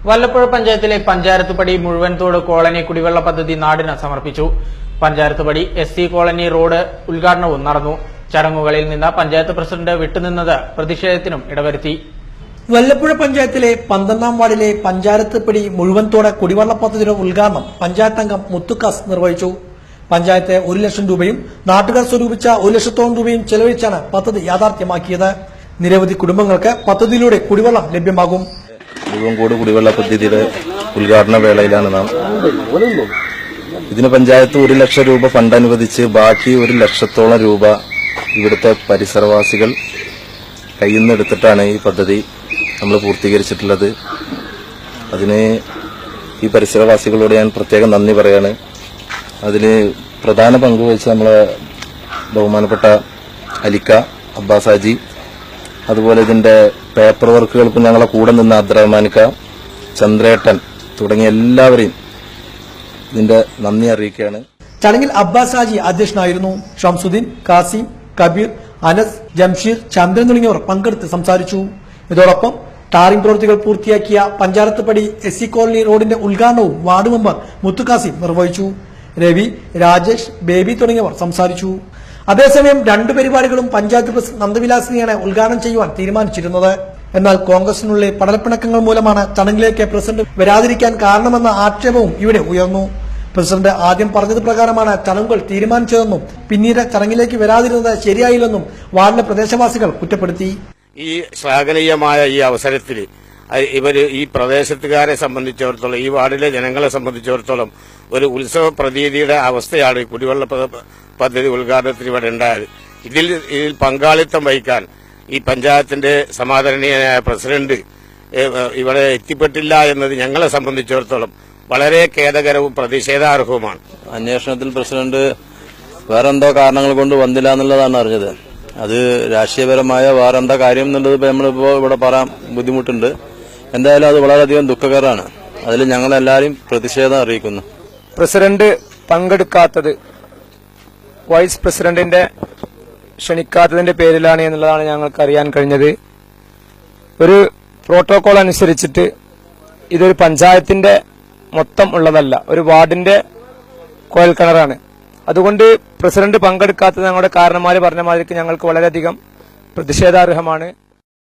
വല്ലപ്പുഴ പഞ്ചായത്തിലെ പഞ്ചാരത്തുപടി മുഴുവൻതോട് കോളനി കുടിവെള്ള പദ്ധതി നാടിന് സമർപ്പിച്ചു. പഞ്ചാരത്തുപടി SC കോളനി റോഡ് ഉദ്ഘാടനവും നടന്നു. ചടങ്ങുകളിൽ നിന്ന് പഞ്ചായത്ത് പ്രസിഡന്റ് വിട്ടുനിന്നത് പ്രതിഷേധത്തിനും ഇടവരുത്തി. വല്ലപ്പുഴ പഞ്ചായത്തിലെ 12ാം വാർഡിലെ പഞ്ചാരത്തുപടി മുഴുവൻതോട് കുടിവെള്ള പദ്ധതിയുടെ ഉദ്ഘാടനം പഞ്ചായത്ത് അംഗം മുത്തുക്കാസ് നിർവഹിച്ചു. പഞ്ചായത്ത് 1 ലക്ഷം രൂപയും നാട്ടുകാർ സ്വരൂപിച്ച 1 ലക്ഷത്തോളം രൂപയും ചെലവഴിച്ചാണ് പദ്ധതി യാഥാർത്ഥ്യമാക്കിയത്. നിരവധി കുടുംബങ്ങൾക്ക് പദ്ധതിയിലൂടെ കുടിവെള്ളം ലഭ്യമാകും. മുഴുവൻകോട് കുടിവെള്ള പദ്ധതിയുടെ ഉദ്ഘാടന വേളയിലാണ് നാം. ഇതിന് പഞ്ചായത്ത് 1 ലക്ഷം രൂപ ഫണ്ട് അനുവദിച്ച് ബാക്കി 1 ലക്ഷത്തോളം രൂപ ഇവിടുത്തെ പരിസരവാസികൾ കയ്യിൽ നിന്ന് എടുത്തിട്ടാണ് ഈ പദ്ധതി നമ്മൾ പൂർത്തീകരിച്ചിട്ടുള്ളത്. അതിന് ഈ പരിസരവാസികളോട് ഞാൻ പ്രത്യേകം നന്ദി പറയാണ്. അതിന് പ്രധാന പങ്കുവഹിച്ച നമ്മളെ ബഹുമാനപ്പെട്ട അലിക്ക, അബ്ബാസാജി, അതുപോലെ ഇതിന്റെ പേപ്പർ വർക്കുകൾക്കും ഞങ്ങളെ കൂടെ നിന്ന് അബ്ദുറഹ്മാനിക്ക, ചന്ദ്രേട്ടൻ തുടങ്ങിയ എല്ലാവരെയും ഇതിന്റെ നന്ദി അറിയിക്കുകയാണ്. ചടങ്ങിൽ അബ്ബാസ് ഹാജി അധ്യക്ഷനായിരുന്നു. ഷംസുദ്ദീൻ, കാസിം, കബീർ, അനസ്, ജംഷീർ, ചന്ദ്രൻ തുടങ്ങിയവർ പങ്കെടുത്ത് സംസാരിച്ചു. ഇതോടൊപ്പം ടാറിംഗ് പ്രവൃത്തികൾ പൂർത്തിയാക്കിയ പഞ്ചാരത്തുപടി SC കോളനി റോഡിന്റെ ഉദ്ഘാടനവും വാർഡ് മെമ്പർ മുത്തുക്കാസിം നിർവഹിച്ചു. രവി, രാജേഷ്, ബേബി തുടങ്ങിയവർ സംസാരിച്ചു. അതേസമയം 2 പരിപാടികളും പഞ്ചായത്ത് പ്രസിഡന്റ് നന്ദവിലാസിനെയാണ് ഉദ്ഘാടനം ചെയ്യുവാൻ തീരുമാനിച്ചിരുന്നത്. എന്നാൽ കോൺഗ്രസിനുള്ളിൽ പടലപ്പിണക്കങ്ങൾ മൂലമാണ് ചടങ്ങിലേക്ക് പ്രസിഡന്റ് വരാതിരിക്കാൻ കാരണമെന്ന ആക്ഷേപവും ഇവിടെ ഉയർന്നു. പ്രസിഡന്റ് ആദ്യം പറഞ്ഞത് പ്രകാരമാണ് ചടങ്ങുകൾ തീരുമാനിച്ചതെന്നും പിന്നീട് ചടങ്ങിലേക്ക് വരാതിരുന്നത് ശരിയായില്ലെന്നും വാർഡിലെ പ്രദേശവാസികൾ കുറ്റപ്പെടുത്തി. ഈ ശ്ലാഘനീയമായ ഈ അവസരത്തിൽ ഈ പ്രദേശത്തുകാരെ സംബന്ധിച്ചിടത്തോളം, ഈ വാർഡിലെ ജനങ്ങളെ സംബന്ധിച്ചിടത്തോളം ഒരു ഉത്സവ പ്രതീതിയുടെ അവസ്ഥയാണ് കുടിവെള്ള പദ്ധതി ഉദ്ഘാടനത്തിന് ഇവിടെ ഉണ്ടായത്. ഇതിൽ പങ്കാളിത്തം വഹിക്കാൻ ഈ പഞ്ചായത്തിന്റെ സമാദരണീയനായ പ്രസിഡന്റ് ഇവിടെ എത്തിപ്പെട്ടില്ല എന്നത് ഞങ്ങളെ സംബന്ധിച്ചിടത്തോളം വളരെ ഖേദകരവും പ്രതിഷേധാർഹവുമാണ്. അന്വേഷണത്തിൽ പ്രസിഡന്റ് വേറെന്തോ കാരണങ്ങൾ കൊണ്ട് വന്നില്ല എന്നുള്ളതാണ് അറിഞ്ഞത്. അത് രാഷ്ട്രീയപരമായ വേറെന്താ കാര്യം എന്നുള്ളത് നമ്മളിപ്പോ ഇവിടെ പറയാൻ ബുദ്ധിമുട്ടുണ്ട്. എന്തായാലും അത് വളരെയധികം ദുഃഖകരമാണ്. അതിൽ ഞങ്ങളെല്ലാവരും പ്രതിഷേധം അറിയിക്കുന്നു. പ്രസിഡന്റ് പങ്കെടുക്കാത്തത് വൈസ് പ്രസിഡന്റിന്റെ ക്ഷണിക്കാത്തതിന്റെ പേരിലാണ് എന്നുള്ളതാണ് ഞങ്ങൾക്ക് അറിയാൻ കഴിഞ്ഞത്. ഒരു പ്രോട്ടോകോൾ അനുസരിച്ചിട്ട് ഇതൊരു പഞ്ചായത്തിന്റെ മൊത്തം ഉള്ളതല്ല, ഒരു വാർഡിന്റെ കുഴൽക്കിണറാണ്. അതുകൊണ്ട് പ്രസിഡന്റ് പങ്കെടുക്കാത്തത് ഞങ്ങളുടെ കാരണന്മാര് പറഞ്ഞ മാതിരിക്ക് ഞങ്ങൾക്ക് വളരെയധികം പ്രതിഷേധാർഹമാണ്.